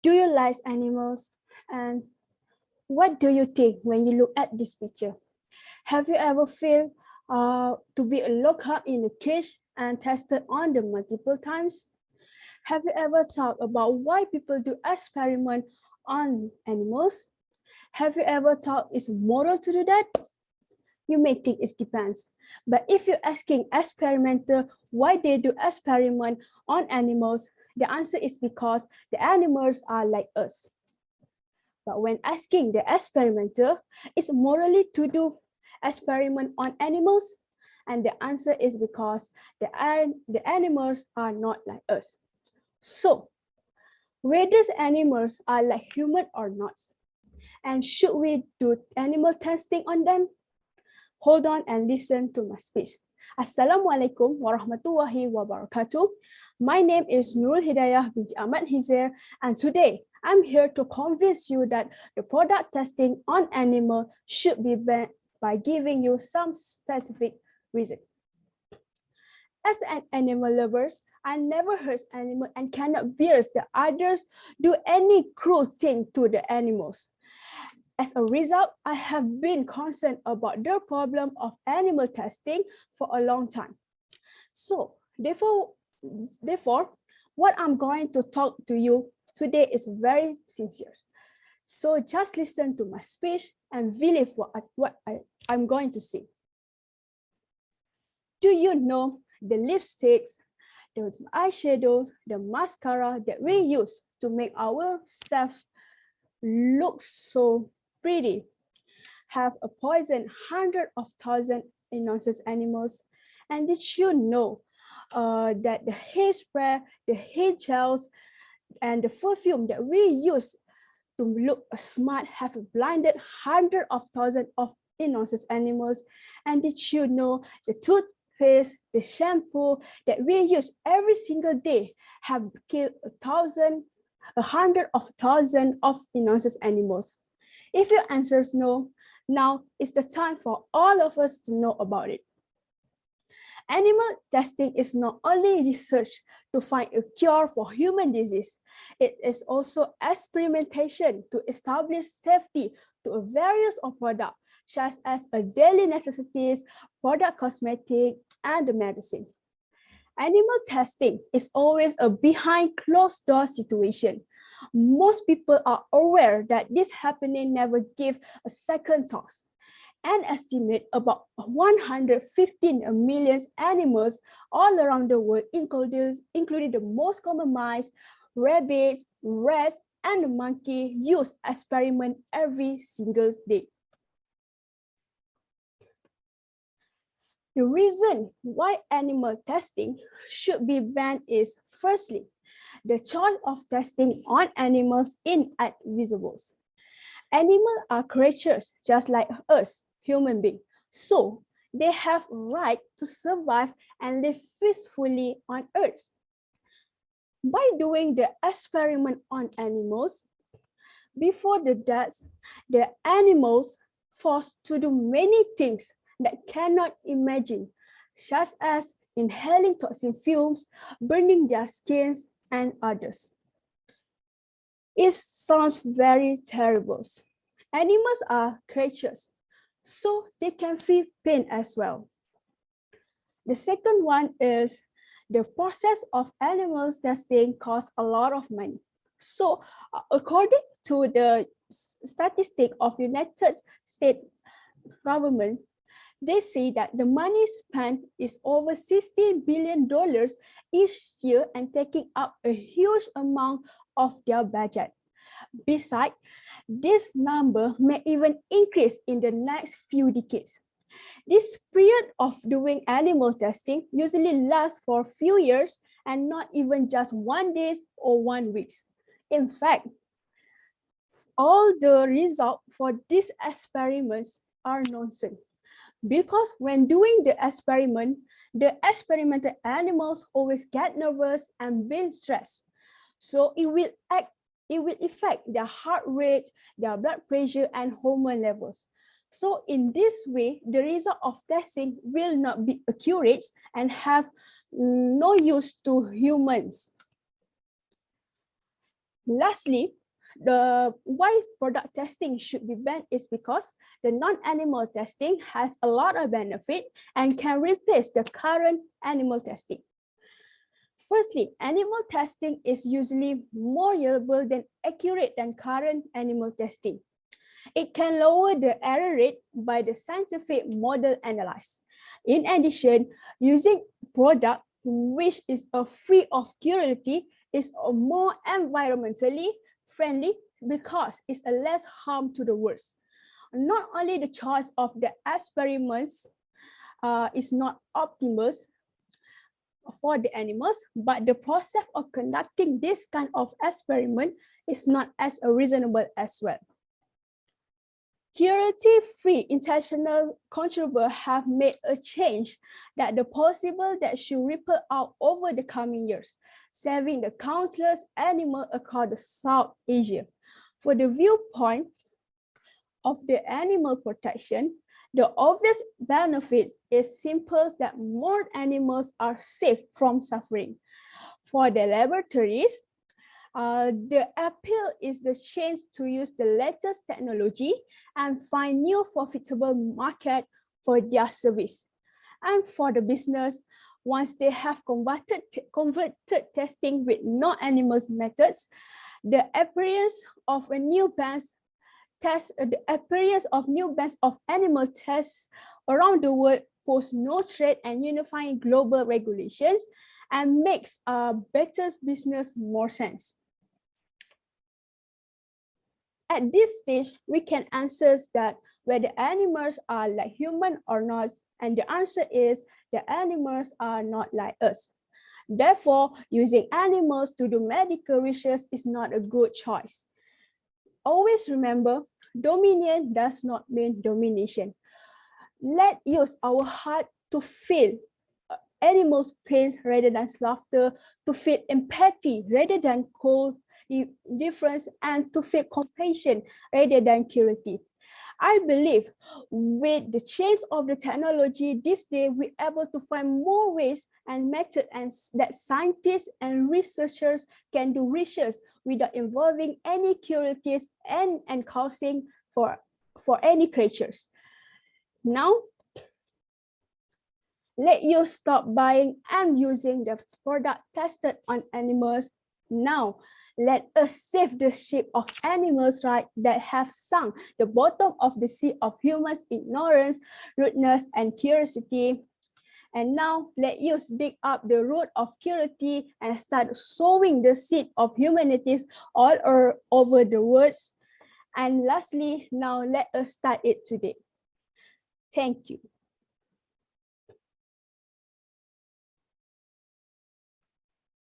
Do you like animals? And what do you think when you look at this picture? Have you ever felt to be locked up in a cage and tested on them multiple times? Have you ever thought about why people do experiment on animals? Have you ever thought it's moral to do that? You may think it depends, but if you're asking experimenter why they do experiment on animals, the answer is because the animals are like us. But when asking the experimenter, is morally to do experiment on animals? And the answer is because the animals are not like us. So, whether animals are like human or not, and should we do animal testing on them? Hold on and listen to my speech. Assalamualaikum warahmatullahi wabarakatuh. My name is Nurulhidayah binti Ahamd Hidzir, and today I'm here to convince you that the product testing on animal should be banned by giving you some specific reason. As an animal lover, I never hurt animals and cannot bear that others do any cruel thing to the animals. As a result, I have been concerned about the problem of animal testing for a long time. So, therefore, what I'm going to talk to you today is very sincere. So just listen to my speech and believe what I'm going to say. Do you know the lipsticks, the eyeshadows, the mascara that we use to make ourselves look so pretty have a poison hundreds of thousands innocent animals? And did you know that the hairspray, the hair gels, and the perfume that we use to look smart have blinded hundreds of thousands of innocent animals? And did you know the toothpaste, the shampoo that we use every single day have killed hundreds of thousands of innocent animals? If your answer is no, now is the time for all of us to know about it. Animal testing is not only research to find a cure for human disease, it is also experimentation to establish safety to a various of products, such as a daily necessities, product cosmetic, and medicine. Animal testing is always a behind closed door situation. Most people are aware that this happening never give a second thought. An estimate about 115 million animals all around the world, including the most common mice, rabbits, rats, and monkey, use experiment every single day. The reason why animal testing should be banned is, firstly, the choice of testing on animals inadvisable. Animals are creatures just like us, human beings, so they have right to survive and live peacefully on Earth. By doing the experiment on animals, before the death, the animals forced to do many things that cannot imagine, such as inhaling toxic fumes, burning their skins, and others. It sounds very terrible. Animals are creatures, so they can feel pain as well. The second one is the process of animals testing costs a lot of money. So according to the statistic of United States government, they say that the money spent is over $60 billion each year and taking up a huge amount of their budget. Besides, this number may even increase in the next few decades. This period of doing animal testing usually lasts for a few years and not even just 1 day or 1 week. In fact, all the results for these experiments are nonsense. Because when doing the experimented animals always get nervous and being stressed. So it will affect their heart rate, their blood pressure, and hormone levels. So in this way, the result of testing will not be accurate and have no use to humans. Lastly, the why product testing should be banned is because the non-animal testing has a lot of benefit and can replace the current animal testing. Firstly, animal testing is usually more reliable than accurate than current animal testing. It can lower the error rate by the scientific model analyzed. In addition, using product which is free of cruelty is more environmentally friendly because it's a less harm to the world. Not only the choice of the experiments is not optimal for the animals, but the process of conducting this kind of experiment is not as reasonable as well. Cruelty-free international controllers have made a change that the possible that should ripple out over the coming years, saving the countless animals across the South Asia. For the viewpoint of the animal protection, the obvious benefit is simple that more animals are safe from suffering. For the laboratories, the appeal is the change to use the latest technology and find new profitable market for their service. And for the business, once they have converted testing with non-animals methods, the appearance of new banks of animal tests around the world pose no threat and unifying global regulations and makes a better business more sense. At this stage, we can answer that whether animals are like human or not, and the answer is the animals are not like us. Therefore, using animals to do medical research is not a good choice. Always remember, dominion does not mean domination. Let's use our heart to feel animals' pain rather than laughter, to feel empathy rather than cold difference, and to feel compassion rather than cruelty. I believe with the change of the technology this day, we're able to find more ways and methods and that scientists and researchers can do research without involving any cruelties and causing for any creatures. Now, let you stop buying and using the product tested on animals now. Let us save the ship of animals right that have sunk the bottom of the sea of humans' ignorance, rudeness, and curiosity. And now let us dig up the root of cruelty and start sowing the seed of humanities all over the world. And lastly, now let us start it today. Thank you.